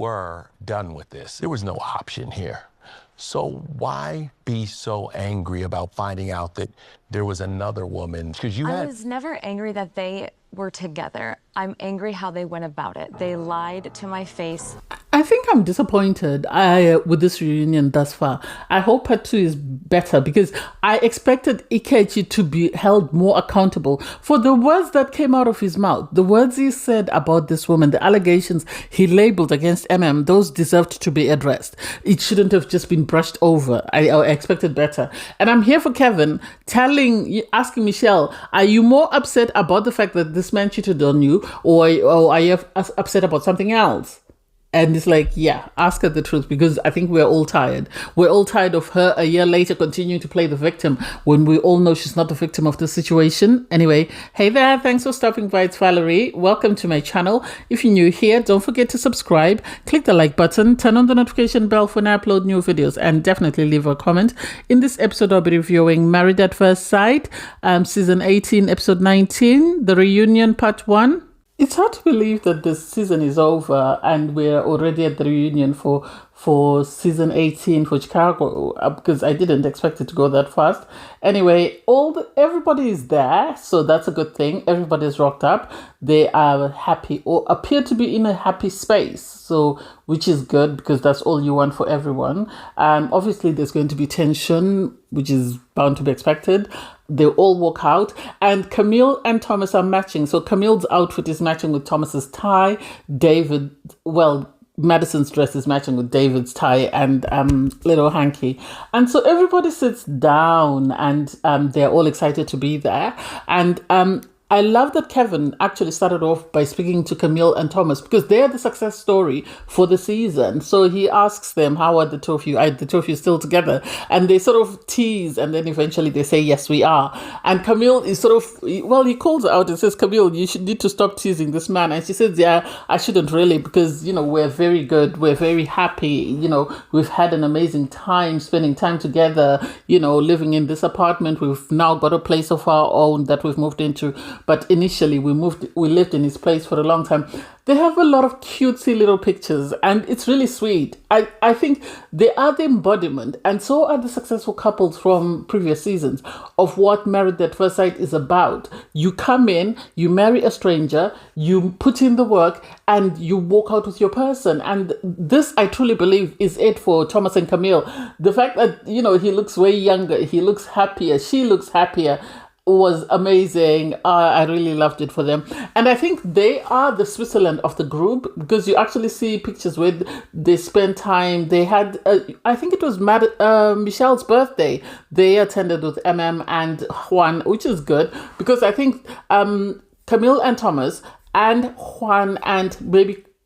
were done with this. There was no option here. So why be so angry about finding out that there was another woman? Because I was never angry that they were together. I'm angry how they went about it. They lied to my face. I think I'm disappointed with this reunion thus far. I hope part 2 is better because I expected Ikechi to be held more accountable for the words that came out of his mouth. The words he said about this woman, the allegations he labeled against those deserved to be addressed. It shouldn't have just been brushed over. I expected better. And I'm here for Kevin asking Michelle, are you more upset about the fact that this man cheated on you or are you upset about something else? And it's like, yeah, ask her the truth because I think we're all tired. We're all tired of her a year later continuing to play the victim when we all know she's not the victim of the situation. Anyway, hey there, thanks for stopping by. It's Valerie. Welcome to my channel. If you're new here, don't forget to subscribe, click the like button, turn on the notification bell when I upload new videos, and definitely leave a comment. In this episode, I'll be reviewing Married at First Sight, Season 18, Episode 19, The Reunion Part 1. It's hard to believe that this season is over and we're already at the reunion for season 18 for Chicago because I didn't expect it to go that fast. Anyway, everybody is there, so that's a good thing. Everybody's rocked up. They are happy or appear to be in a happy space, so which is good because that's all you want for everyone. Obviously, there's going to be tension, which is bound to be expected. They all walk out, and Camille and Thomas are matching. So Camille's outfit is matching with Thomas's tie. Madison's dress is matching with David's tie and little hanky. And so everybody sits down and they're all excited to be there. And I love that Kevin actually started off by speaking to Camille and Thomas because they're the success story for the season. So he asks them, how are the two of you? Are the two of you still together? And they sort of tease and then eventually they say, yes, we are. And Camille is he calls her out and says, Camille, you need to stop teasing this man. And she says, yeah, I shouldn't really because, we're very good. We're very happy. We've had an amazing time spending time together, living in this apartment. We've now got a place of our own that we've moved into. But initially we lived in his place for a long time. They have a lot of cutesy little pictures and it's really sweet. I think they are the embodiment, and so are the successful couples from previous seasons, of what Married at First Sight is about. You come in, you marry a stranger, you put in the work, and you walk out with your person. And this, I truly believe, is it for Thomas and Camille. The fact that, he looks way younger, he looks happier, she looks happier, was amazing. I really loved it for them. And I think they are the Switzerland of the group because you actually see pictures where they spent time. They had, I think it was Michelle's birthday. They attended with and Juan, which is good because I think Camille and Thomas and Juan and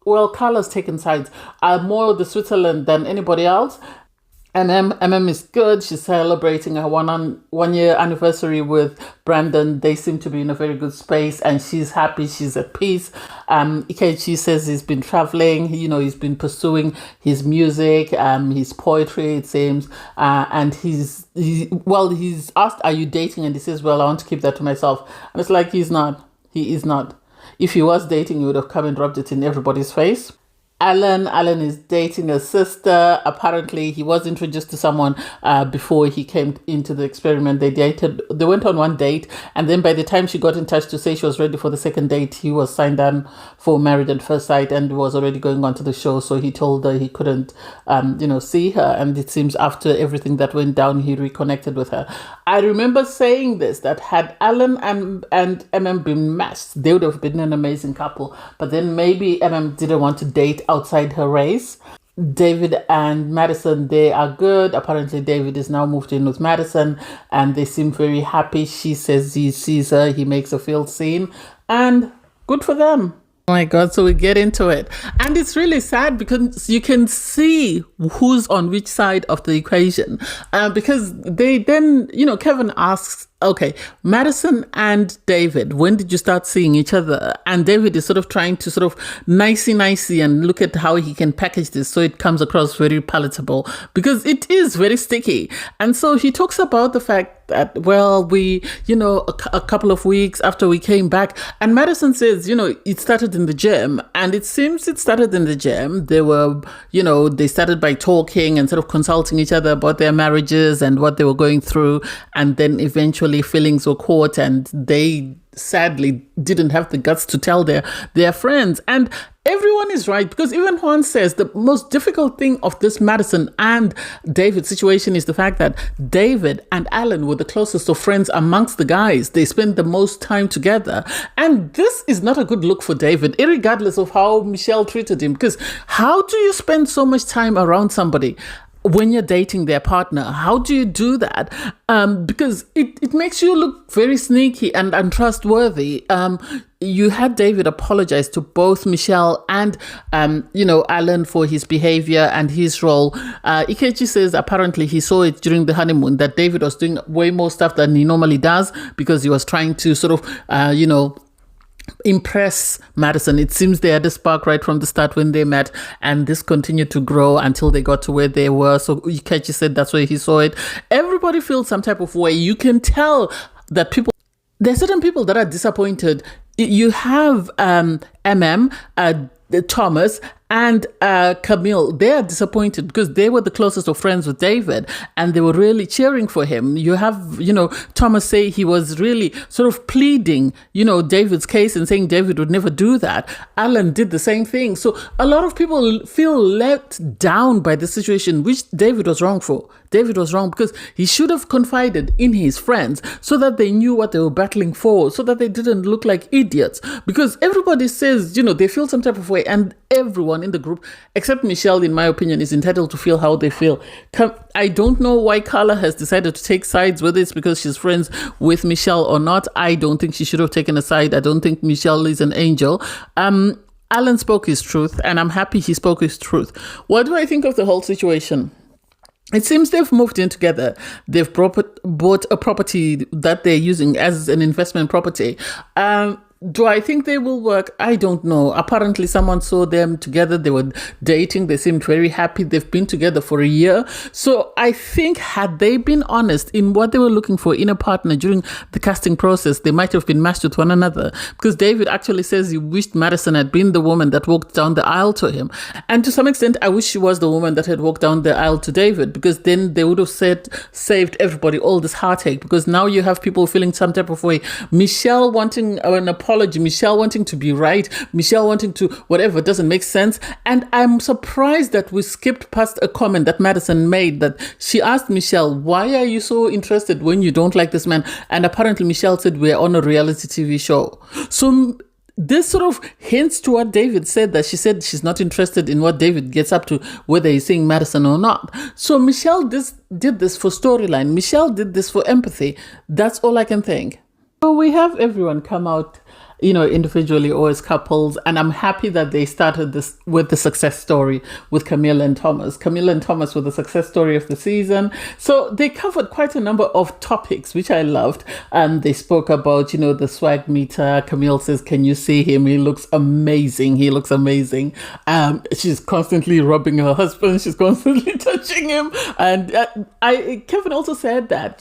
Carla's taken sides are more the Switzerland than anybody else. is good. She's celebrating her 1 year anniversary with Brandon. They seem to be in a very good space and she's happy. She's at peace. Ikechi says he's been traveling. He's been pursuing his music, his poetry, it seems. And he's asked, are you dating? And he says, well, I want to keep that to myself. And it's like, he's not. He is not. If he was dating, he would have come and rubbed it in everybody's face. Alan is dating a sister. Apparently, he was introduced to someone before he came into the experiment. They dated. They went on one date, and then by the time she got in touch to say she was ready for the second date, he was signed on for Married at First Sight and was already going on to the show. So he told her he couldn't, see her. And it seems after everything that went down, he reconnected with her. I remember saying this, that had Alan and been matched, they would have been an amazing couple. But then maybe didn't want to date outside her race. David and Madison, they are good. Apparently David is now moved in with Madison and they seem very happy. She says he sees her, he makes her feel seen, and good for them. Oh my God, so we get into it. And it's really sad because you can see who's on which side of the equation. Because they then, Kevin asks, okay, Madison and David, when did you start seeing each other? And David is sort of trying to nicey and look at how he can package this so it comes across very palatable because it is very sticky. And so he talks about the fact that, well, we, a couple of weeks after we came back, and Madison says, it started in the gym, and it seems it started in the gym. They were, they started by talking and sort of consulting each other about their marriages and what they were going through, and then eventually feelings were caught, and they sadly didn't have the guts to tell their friends. And everyone is right, because even Juan says the most difficult thing of this Madison and David situation is the fact that David and Alan were the closest of friends amongst the guys. They spent the most time together. And this is not a good look for David, irregardless of how Michelle treated him, because how do you spend so much time around somebody when you're dating their partner? How do you do that? Because it makes you look very sneaky and untrustworthy. You had David apologize to both Michelle and, Alan for his behavior and his role. Ikechi says apparently he saw it during the honeymoon that David was doing way more stuff than he normally does, because he was trying to sort of, impress Madison. It seems they had a spark right from the start when they met, and this continued to grow until they got to where they were. So Ikechi said that's where he saw it. Everybody feels some type of way. You can tell that there are certain people that are disappointed. You have Thomas and Camille. They are disappointed because they were the closest of friends with David, and they were really cheering for him. You have, Thomas say he was really sort of pleading, David's case and saying David would never do that. Alan did the same thing. So a lot of people feel let down by the situation, which David was wrong for. David was wrong because he should have confided in his friends so that they knew what they were battling for, so that they didn't look like idiots. Because everybody says, they feel some type of way, and everyone in the group, except Michelle, in my opinion, is entitled to feel how they feel. I don't know why Carla has decided to take sides, whether it's because she's friends with Michelle or not. I don't think she should have taken a side. I don't think Michelle is an angel. Alan spoke his truth, and I'm happy he spoke his truth. What do I think of the whole situation? It seems they've moved in together. They've bought a property that they're using as an investment property. Do I think they will work? I don't know. Apparently, someone saw them together. They were dating. They seemed very happy. They've been together for a year. So I think had they been honest in what they were looking for in a partner during the casting process, they might have been matched with one another. Because David actually says he wished Madison had been the woman that walked down the aisle to him. And to some extent, I wish she was the woman that had walked down the aisle to David, because then they would have saved everybody all this heartache. Because now you have people feeling some type of way. Michelle wanting an apology, Michelle wanting to be right, Michelle wanting to whatever, doesn't make sense. And I'm surprised that we skipped past a comment that Madison made, that she asked Michelle, why are you so interested when you don't like this man? And apparently Michelle said, we're on a reality TV show. So this sort of hints to what David said, that she said she's not interested in what David gets up to, whether he's seeing Madison or not. So Michelle did this for storyline. Michelle did this for empathy. That's all I can think. So we have everyone come out, individually or as couples. And I'm happy that they started this with the success story with Camille and Thomas. Camille and Thomas were the success story of the season. So they covered quite a number of topics, which I loved. They spoke about, the swag meter. Camille says, can you see him? He looks amazing. He looks amazing. She's constantly rubbing her husband. She's constantly touching him. And Kevin also said that,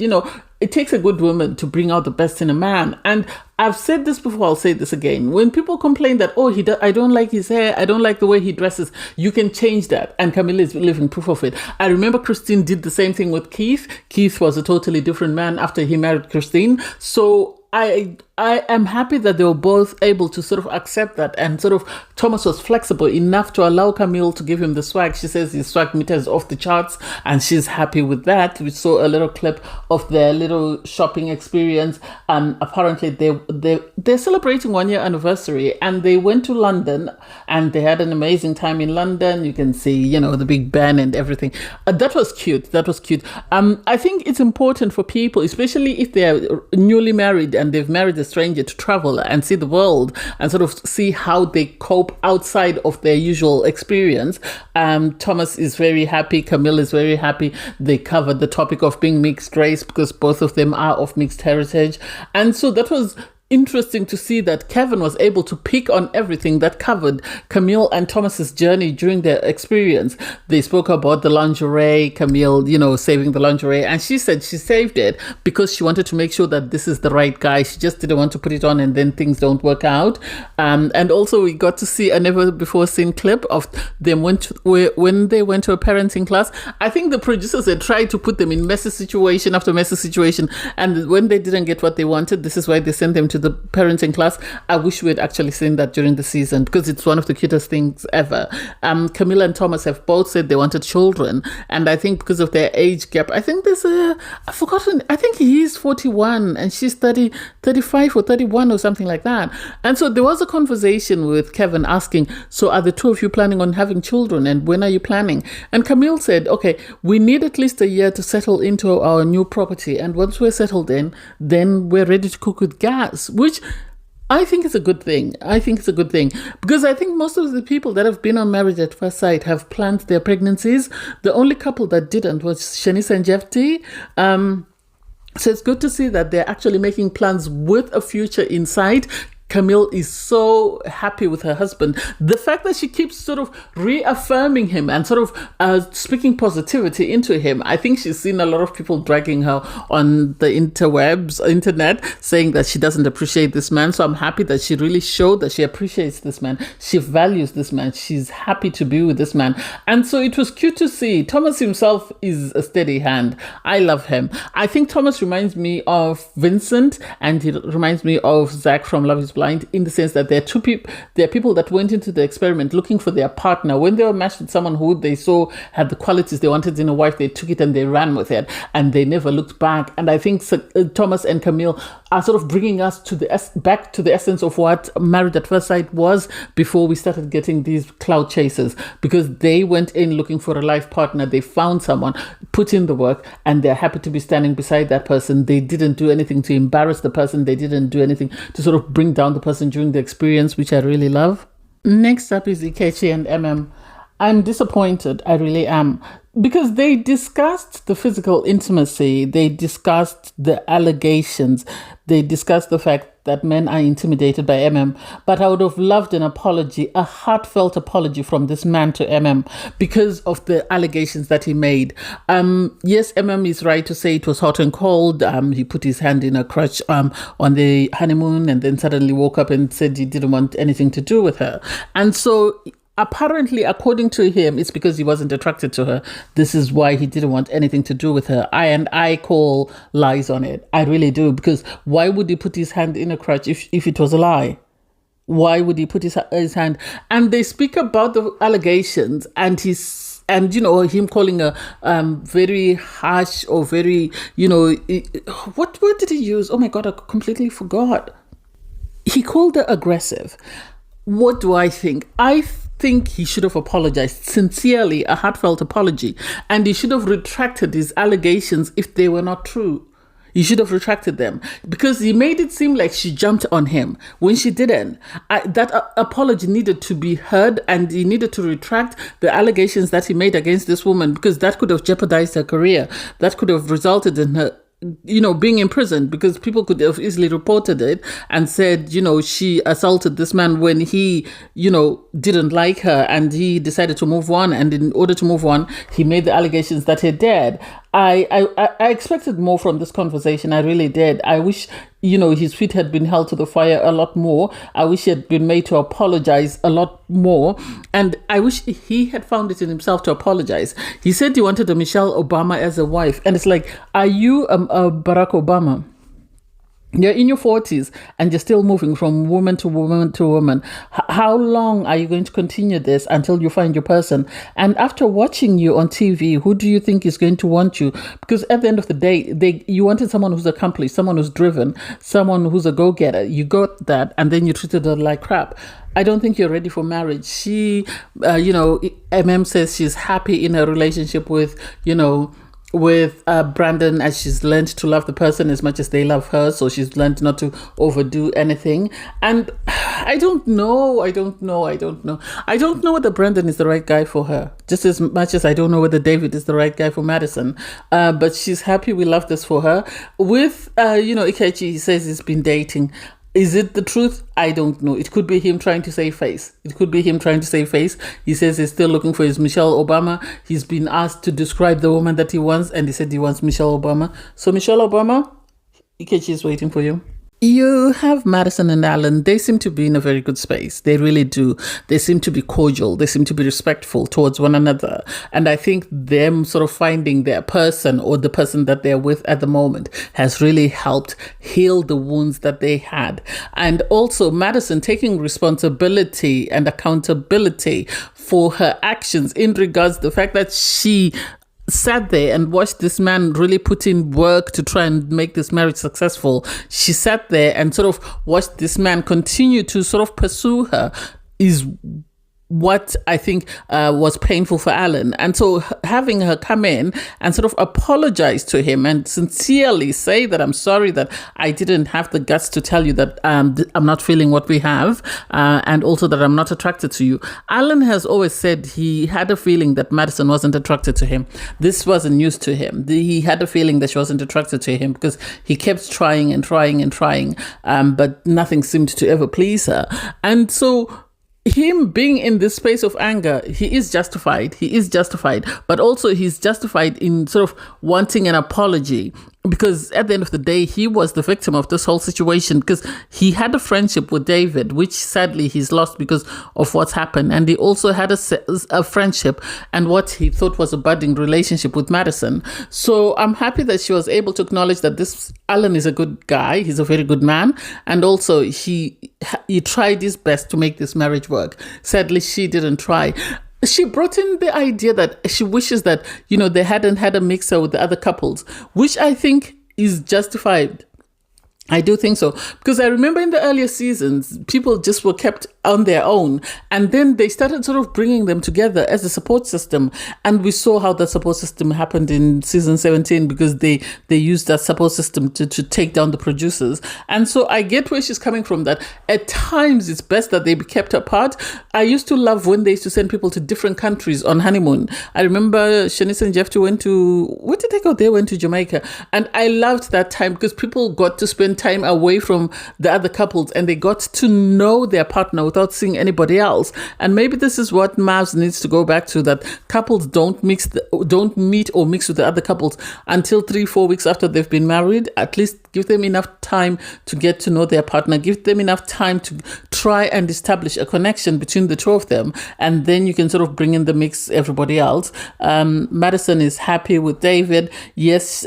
it takes a good woman to bring out the best in a man. And I've said this before, I'll say this again. When people complain that, I don't like his hair, I don't like the way he dresses, you can change that. And Camilla is living proof of it. I remember Christine did the same thing with Keith. Keith was a totally different man after he married Christine. So I am happy that they were both able to sort of accept that, and sort of Thomas was flexible enough to allow Camille to give him the swag. She says his swag meter is off the charts, and she's happy with that. We saw a little clip of their little shopping experience. Apparently they're celebrating 1 year anniversary, and they went to London, and they had an amazing time in London. You can see, the Big Ben and everything. That was cute. I think it's important for people, especially if they're newly married and they've married a stranger, to travel and see the world and sort of see how they cope outside of their usual experience. Thomas is very happy. Camille is very happy. They covered the topic of being mixed race, because both of them are of mixed heritage. And so that was interesting to see that Kevin was able to pick on everything that covered Camille and Thomas's journey during their experience. They spoke about the lingerie, Camille, saving the lingerie. And she said she saved it because she wanted to make sure that this is the right guy. She just didn't want to put it on and then things don't work out. And also we got to see a never before seen clip of them when they went to a parenting class. I think the producers had tried to put them in messy situation after messy situation. And when they didn't get what they wanted, this is why they sent them to the parenting class. I wish we had actually seen that during the season because it's one of the cutest things ever. Camilla and Thomas have both said they wanted children, and I think because of their age gap, I think I've forgotten, I think he's 41 and she's 35 or 31 or something like that. And so there was a conversation with Kevin asking, so are the two of you planning on having children and when are you planning? And Camille said, okay, we need at least a year to settle into our new property, and once we're settled in, then we're ready to cook with gas, which I think is a good thing. Because I think most of the people that have been on Marriage at First Sight have planned their pregnancies. The only couple that didn't was Shanice and Jeff T. So it's good to see that they're actually making plans with a future in sight. Camille is so happy with her husband. The fact that she keeps sort of reaffirming him and sort of speaking positivity into him. I think she's seen a lot of people dragging her on the internet, saying that she doesn't appreciate this man. So I'm happy that she really showed that she appreciates this man. She values this man. She's happy to be with this man. And so it was cute to see. Thomas himself is a steady hand. I love him. I think Thomas reminds me of Vincent, and he reminds me of Zach from Love Is Blind, in the sense that there are people that went into the experiment looking for their partner. When they were matched with someone who they saw had the qualities they wanted in a wife, they took it and they ran with it and they never looked back. And I think Thomas and Camille are sort of bringing us back to the essence of what Married at First Sight was before we started getting these cloud chasers, because they went in looking for a life partner. They found someone, put in the work, and they're happy to be standing beside that person. They didn't do anything to embarrass the person. They didn't do anything to sort of bring down the person during the experience, which I really love. Next up is Ikechi and MM. I'm disappointed. I really am. Because they discussed the physical intimacy, they discussed the allegations, they discussed the fact that men are intimidated by MM. But I would have loved an apology, a heartfelt apology from this man to MM because of the allegations that he made. Yes, MM is right to say it was hot and cold. He put his hand in a crotch on the honeymoon and then suddenly woke up and said he didn't want anything to do with her. And so apparently, according to him, it's because he wasn't attracted to her. This is why he didn't want anything to do with her. I call lies on it. I really do. Because why would he put his hand in a crotch if it was a lie? Why would he put his hand? And they speak about the allegations and him calling her very harsh or very, what word did he use? Oh my God, I completely forgot. He called her aggressive. What do I think? I think he should have apologized sincerely, a heartfelt apology, and he should have retracted his allegations if they were not true. He should have retracted them because he made it seem like she jumped on him when she didn't. That apology needed to be heard, and he needed to retract the allegations that he made against this woman, because that could have jeopardized her career. That could have resulted in her being imprisoned, because people could have easily reported it and said, she assaulted this man when he, didn't like her and he decided to move on. And in order to move on, he made the allegations that he did. I expected more from this conversation. I really did. I wish, his feet had been held to the fire a lot more. I wish he had been made to apologize a lot more. And I wish he had found it in himself to apologize. He said he wanted a Michelle Obama as a wife. And it's like, are you a Barack Obama? You're in your 40s and you're still moving from woman to woman to woman. How long are you going to continue this until you find your person? And after watching you on TV, who do you think is going to want you? Because at the end of the day, you wanted someone who's accomplished, someone who's driven, someone who's a go-getter. You got that, and then you treated her like crap. I don't think you're ready for marriage. She, MM says she's happy in her relationship with Brandon, as she's learned to love the person as much as they love her. So she's learned not to overdo anything. And I don't know whether Brandon is the right guy for her, just as much as I don't know whether David is the right guy for Madison. But she's happy. We love this for her. With, Ikechi, he says he's been dating. Is it the truth? I don't know. It could be him trying to save face. He says he's still looking for his Michelle Obama. He's been asked to describe the woman that he wants, and he said he wants Michelle Obama. So Michelle Obama, Ikechi is waiting for you. You have Madison and Alan. They seem to be in a very good space. They really do. They seem to be cordial. They seem to be respectful towards one another. And I think them sort of finding their person or the person that they're with at the moment has really helped heal the wounds that they had. And also Madison taking responsibility and accountability for her actions in regards to the fact that she sat there and watched this man really put in work to try and make this marriage successful. She sat there and sort of watched this man continue to sort of pursue her is what I think was painful for Alan. And so having her come in and sort of apologize to him and sincerely say that I'm sorry that I didn't have the guts to tell you that I'm not feeling what we have, and also that I'm not attracted to you. Alan has always said he had a feeling that Madison wasn't attracted to him. This wasn't news to him. He had a feeling that she wasn't attracted to him because he kept trying and trying and trying, but nothing seemed to ever please her. And so him being in this space of anger, he is justified, but also he's justified in sort of wanting an apology, because at the end of the day, he was the victim of this whole situation, because he had a friendship with David, which sadly he's lost because of what's happened. And he also had a friendship and what he thought was a budding relationship with Madison. So I'm happy that she was able to acknowledge that this Alan is a good guy. He's a very good man. And also he tried his best to make this marriage work. Sadly, she didn't try. She brought in the idea that she wishes that, they hadn't had a mixer with the other couples, which I think is justified. I do think so, because I remember in the earlier seasons, people just were kept on their own, and then they started sort of bringing them together as a support system, and we saw how that support system happened in season 17, because they used that support system to take down the producers. And so I get where she's coming from, that at times it's best that they be kept apart. I used to love when they used to send people to different countries on honeymoon. I remember Shanice and Jeff went to Jamaica, and I loved that time because people got to spend time away from the other couples and they got to know their partner without seeing anybody else. And maybe this is what Mavs needs to go back to, that couples don't meet or mix with the other couples until 3-4 weeks after they've been married. At least give them enough time to get to know their partner, give them enough time to try and establish a connection between the two of them, and then you can sort of bring in the mix everybody else. Madison is happy with David. Yes,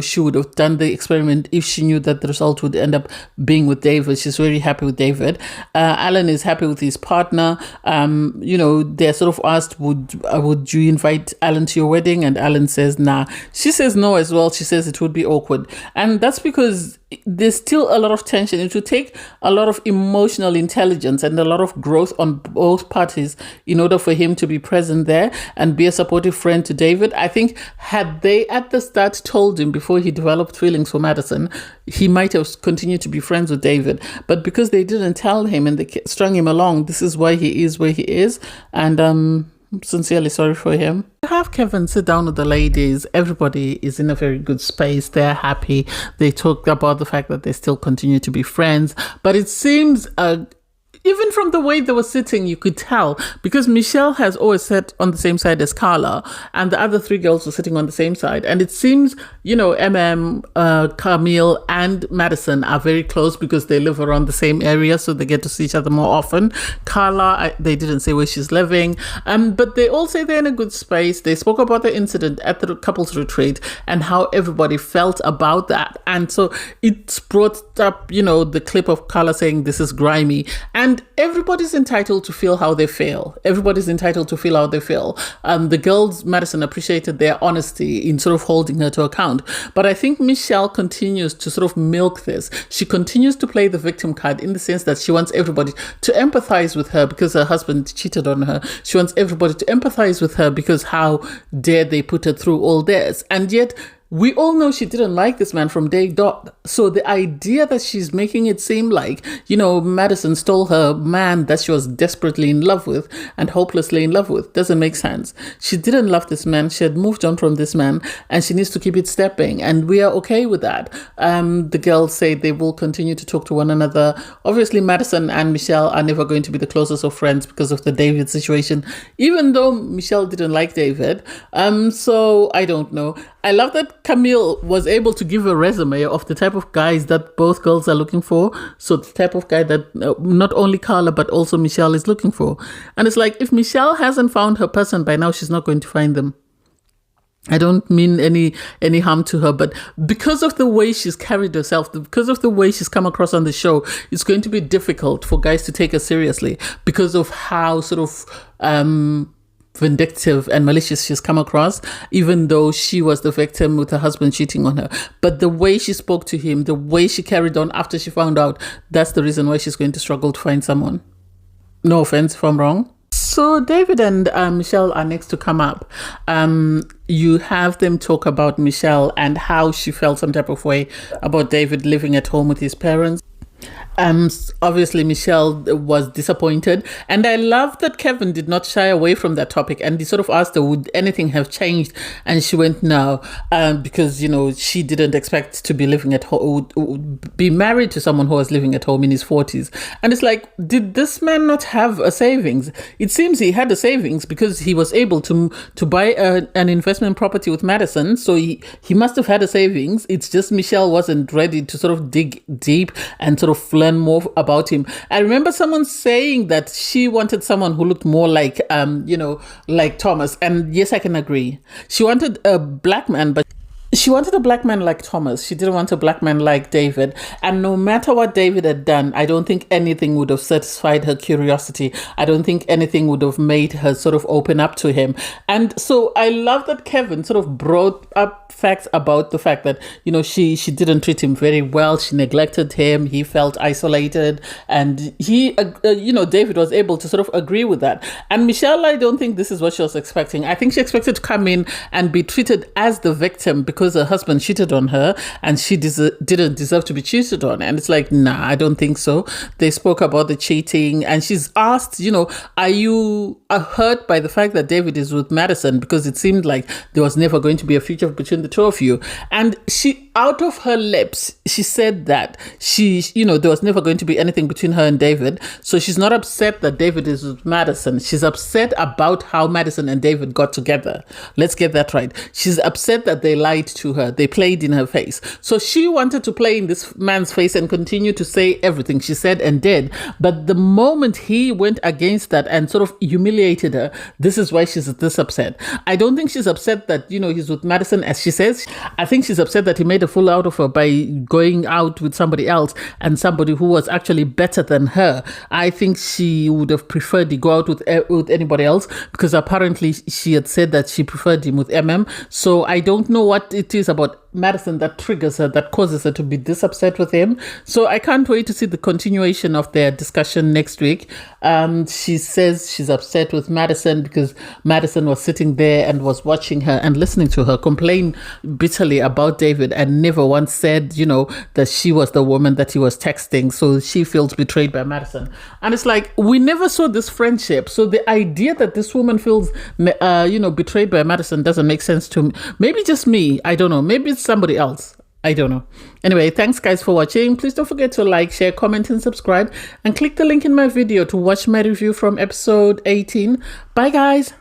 she would have done the experiment if she knew that the result would end up being with David. She's very happy with David. Alan is happy with his partner. They're sort of asked, would you invite Alan to your wedding? And Alan says, nah. She says no as well. She says it would be awkward. And that's because there's still a lot of tension. It would take a lot of emotional intelligence and a lot of growth on both parties in order for him to be present there and be a supportive friend to David. I think had they at the start told him before he developed feelings for Madison, he might have continued to be friends with David. But because they didn't tell him and they strung him along, this is why he is where he is. And I'm sincerely sorry for him. Have Kevin sit down with the ladies. Everybody is in a very good space. They're happy. They talked about the fact that they still continue to be friends. But it seems even from the way they were sitting, you could tell, because Michelle has always sat on the same side as Carla, and the other three girls were sitting on the same side. And it seems, Camille and Madison are very close because they live around the same area, so they get to see each other more often. Carla, they didn't say where she's living, but they all say they're in a good space. They spoke about the incident at the couples retreat and how everybody felt about that. And so it's brought up, the clip of Carla saying this is grimy. And everybody's entitled to feel how they feel. The girls, Madison, appreciated their honesty in sort of holding her to account. But I think Michelle continues to sort of milk this. She continues to play the victim card in the sense that she wants everybody to empathize with her because her husband cheated on her. She wants everybody to empathize with her because how dare they put her through all this. And yet we all know she didn't like this man from day dot. So the idea that she's making it seem like, Madison stole her man that she was desperately in love with and hopelessly in love with doesn't make sense. She didn't love this man. She had moved on from this man and she needs to keep it stepping. And we are okay with that. The girls say they will continue to talk to one another. Obviously, Madison and Michelle are never going to be the closest of friends because of the David situation, even though Michelle didn't like David. So I don't know. I love that Camille was able to give a resume of the type of guys that both girls are looking for. So the type of guy that not only Carla, but also Michelle is looking for. And it's like, if Michelle hasn't found her person by now, she's not going to find them. I don't mean any harm to her, but because of the way she's carried herself, because of the way she's come across on the show, it's going to be difficult for guys to take her seriously because of how sort of vindictive and malicious she's come across, even though she was the victim with her husband cheating on her. But the way she spoke to him, the way she carried on after she found out, that's the reason why she's going to struggle to find someone. No offense if I'm wrong. So David and Michelle are next to come up. You have them talk about Michelle and how she felt some type of way about David living at home with his parents. Obviously Michelle was disappointed, and I love that Kevin did not shy away from that topic, and he sort of asked her, would anything have changed? And she went no, because she didn't expect to be living at home, be married to someone who was living at home in his 40s. And it's like, did this man not have a savings? It seems he had a savings because he was able to buy an investment property with Madison, so he must have had a savings. It's just Michelle wasn't ready to sort of dig deep and sort of learn more about him. I remember someone saying that she wanted someone who looked more like, like Thomas. And yes, I can agree. She wanted a black man, but she wanted a black man like Thomas. She didn't want a black man like David. And no matter what David had done, I don't think anything would have satisfied her curiosity. I don't think anything would have made her sort of open up to him. And so I love that Kevin sort of brought up facts about the fact that, she didn't treat him very well. She neglected him. He felt isolated. And David was able to sort of agree with that. And Michelle, I don't think this is what she was expecting. I think she expected to come in and be treated as the victim because her husband cheated on her and she didn't deserve to be cheated on. And it's like, nah, I don't think so. They spoke about the cheating and she's asked, are you hurt by the fact that David is with Madison? Because it seemed like there was never going to be a future between the two of you. And she, out of her lips, she said that there was never going to be anything between her and David. So she's not upset that David is with Madison. She's upset about how Madison and David got together. Let's get that right. She's upset that they lied to her. They played in her face. So she wanted to play in this man's face and continue to say everything she said and did. But the moment he went against that and sort of humiliated her, this is why she's this upset. I don't think she's upset that, he's with Madison, as she says. I think she's upset that he made a fool out of her by going out with somebody else and somebody who was actually better than her. I think she would have preferred he go out with anybody else because apparently she had said that she preferred him with So I don't know what it is about Madison that triggers her, that causes her to be this upset with him. So I can't wait to see the continuation of their discussion next week. She says she's upset with Madison because Madison was sitting there and was watching her and listening to her complain bitterly about David and never once said, that she was the woman that he was texting. So she feels betrayed by Madison. And it's like, we never saw this friendship. So the idea that this woman feels, betrayed by Madison doesn't make sense to me. Maybe just me. I don't know. Maybe it's somebody else. I don't know. Anyway, thanks guys for watching. Please don't forget to like, share, comment, and subscribe. And click the link in my video to watch my review from episode 18. Bye guys.